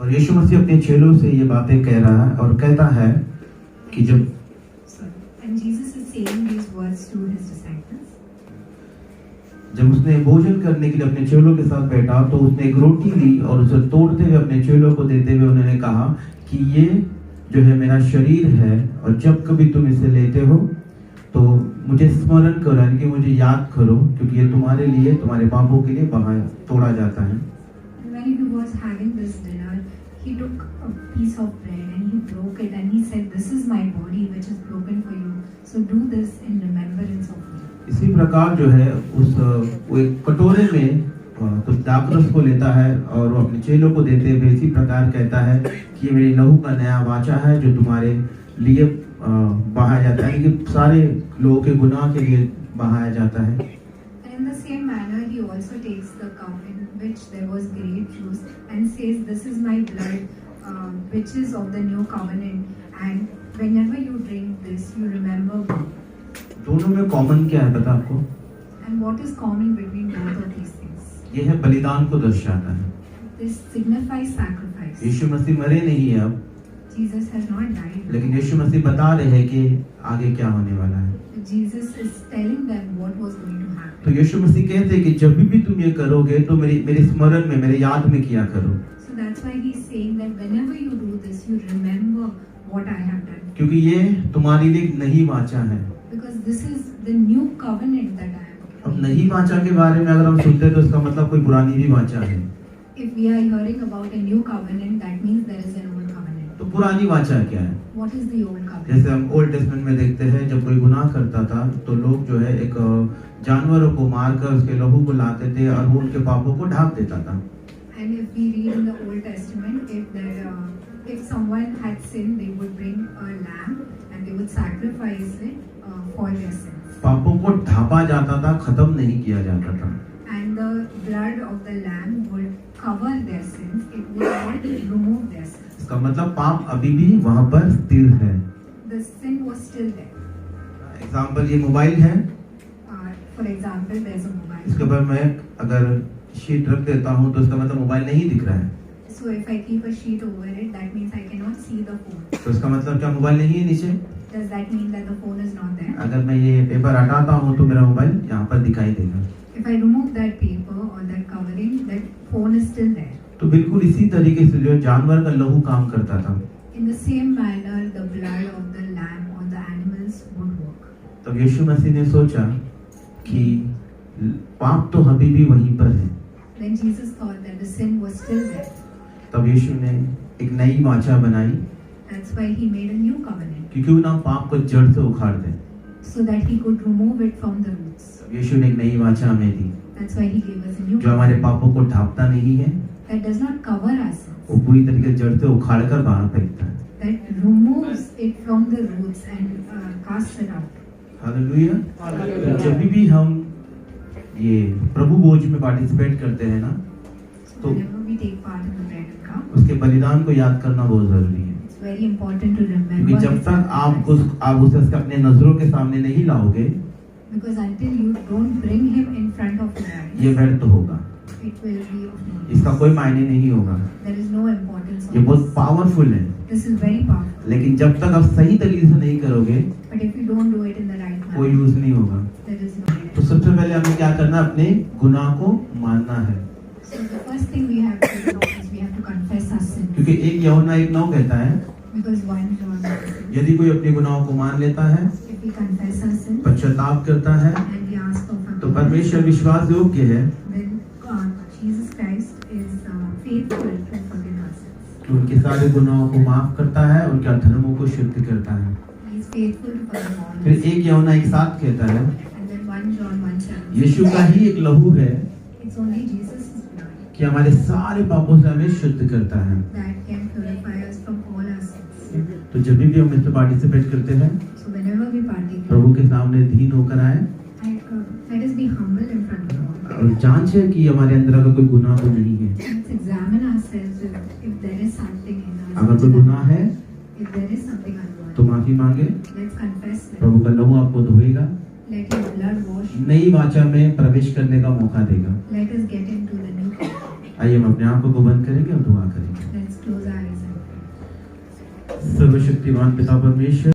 और यीशु मसीह अपने चेलों से ये बातें कह रहा है और कहता है कि जब And Jesus is saying these words to his disciples. जब उसने भोजन करने के लिए अपने चेलों के साथ बैठा तो उसने एक रोटी ली और उसे तोड़ते हुए अपने चेलों को देते हुए उन्होंने कहा कि ये जो है मेरा शरीर है और जब कभी तुम इसे लेते हो तो मुझे स्मरण करो, यानी कि मुझे याद करो, क्योंकि ये तुम्हारे लिए, तुम्हारे पापों के लिए तोड़ा जाता है। When he was having this dinner, he took a piece of bread and he broke it and he said, "This is my body which is broken for you. So do this in remembrance of me." इसी प्रकार जो है वो एक कटोरे में तो दाखरस को लेता है और वो अपने चेलों को देते हुए इसी प्रकार कहता है कि ये मेरी लहू का नया वाचा है जो तुम्हारे लिए बहाया जाता है, कि सारे लोगों के गुनाह के लिए बहाया जाता है। And in the same manner, he also takes the cup in which there was grape juice and says, "This is my blood, which is of the new covenant. And whenever you drink this, you remember me." दोनों में common क्या है पता आपको? And what is common between both of these things? ये है बलिदान को दर्शाता है। This signifies sacrifice. यीशु मसीह मरे नहीं है अब, Jesus has not died. लेकिन यीशु मसीह बता रहे हैं कि आगे क्या होने वाला है। Jesus is telling them what was going to happen. तो यीशु मसीह कहते हैं कि जब भी तुम ये करोगे तो मेरे स्मरण में, मेरे याद में किया करो। So that's why he's saying that whenever you do this, you remember what I have done. क्योंकि ये तुम्हारे लिए एक नई वाचा है। Because this is the new covenant that I have. अब नई वाचा के बारे में अगर हम सुनते हैं तो इसका मतलब कोई पुरानी भी वाचा है। If we are hearing about a new covenant, that means there is an old covenant. तो पुरानी वाचा क्या है? What is the old covenant? जैसे हम ओल्ड टेस्टमेंट में देखते हैं जब कोई गुनाह करता था तो लोग जो है एक जानवरों को मारकर उसके लहू को लाते थे और वो उनके पापों को ढांप देता था। And if we read in the Old Testament, if someone had sinned, they would bring a lamb and they would sacrifice it for their sins. पापों को ढांपा जाता था, खत्म नहीं किया जाता था। And the blood of the lamb would cover their sins. It would not remove their sins. इसका मतलब पाप अभी भी वहाँ पर स्थिर है। The sin was still there. Example ये मोबाइल है, For example, there's a mobile. इसके ऊपर मैं अगर शीट रख देता हूँ तो इसका मतलब मोबाइल नहीं दिख रहा है। So if I keep a sheet over it, that means I cannot see the phone. तो इसका मतलब क्या मोबाइल नहीं है नीचे? Does that mean that the phone is not there? अगर मैं ये पेपर हटाता हूँ तो मेरा मोबाइल यहाँ पर दिखाई देगा। If I remove that paper or that covering, that phone is still there. तो बिल्कुल इसी तरीके से जो जानवर का लहू काम करता था। In the same manner, the blood of the lamb or the animals would work. तब यीशु मसीह ने सोचा कि पाप तो अभी भी वहीं पर है। Then Jesus thought that the sin was still there. तब यीशु ने एक नई वाचा बनाई That's why he made a new covenant, कि क्यों ना पाप को जड़ से उखाड़ दे। so that he could remove it from the roots. तब यीशु ने एक नई वाचा हमें दी That's why he gave us a new जो हमारे covenant पापों को ढांपता नहीं है, that does not cover our sins, वो पूरी तरीके से जड़ से उखाड़ कर बाहर फेंकता है। that removes it from the roots and casts it out. Hallelujah. जब भी हम ये प्रभु भोज में पार्टिसिपेट करते हैं ना, So whenever we take part in the bread and cup, उसके बलिदान को याद करना बहुत जरूरी है। it's very important to क्योंकि remember जब his तक sacrifice. आप उसे अपने नजरों के सामने नहीं लाओगे, Because until you don't bring him in front of your eyes, ये व्यर्थ होगा, it will be of no use. इसका कोई मायने नहीं होगा। There is no importance ये of बहुत this. पावरफुल है, This is very powerful. लेकिन जब तक आप सही तरीके से नहीं करोगे But if you don't do it in the right कोई manner, यूज नहीं होगा। there is no तो benefit. सबसे पहले हमें क्या करना है? अपने गुनाह को मानना है, So the first thing we have to do is we have to confess our sins. क्योंकि 1 यूहन्ना 1:9 कहता है Because 1 John says, यदि कोई अपने गुनाहों को मान लेता है, if we confess our sins पश्चाताप करता है, and we ask for तो forgiveness, परमेश्वर विश्वास योग्य है then Jesus Christ is faithful to forgive our sins. कि उनके सारे गुनाहों को माफ करता है, उनके अधर्मों को शुद्ध करता है। He is faithful to forgive all our फिर sins. 1 यूहन्ना 1:7 कहता है And then 1 John 1:7. यीशु का ही एक लहू है It's only Jesus' blood कि हमारे सारे पापों से हमें शुद्ध करता है। that can purify us from all our sins. तो जब भी हम इसमें पार्टिसिपेट करते हैं, So whenever we partake, प्रभु के सामने दीन होकर आए let us be humble in front of God. और जांचे कि हमारे अंदर अगर कोई गुनाह तो नहीं है। Let's examine ourselves if there is something in us. अगर कोई गुनाह है If there is something unworthy, तो माफी मांगे, let's confess it. प्रभु का लहू आपको धोएगा, Let His blood wash. नई वाचा में प्रवेश करने का मौका देगा। Let us get into the new covenant. आइए हम अपने आंखों को बंद करेंगे और दुआ करेंगे। Let's close सर्वशक्तिमान पिता परमेश्वर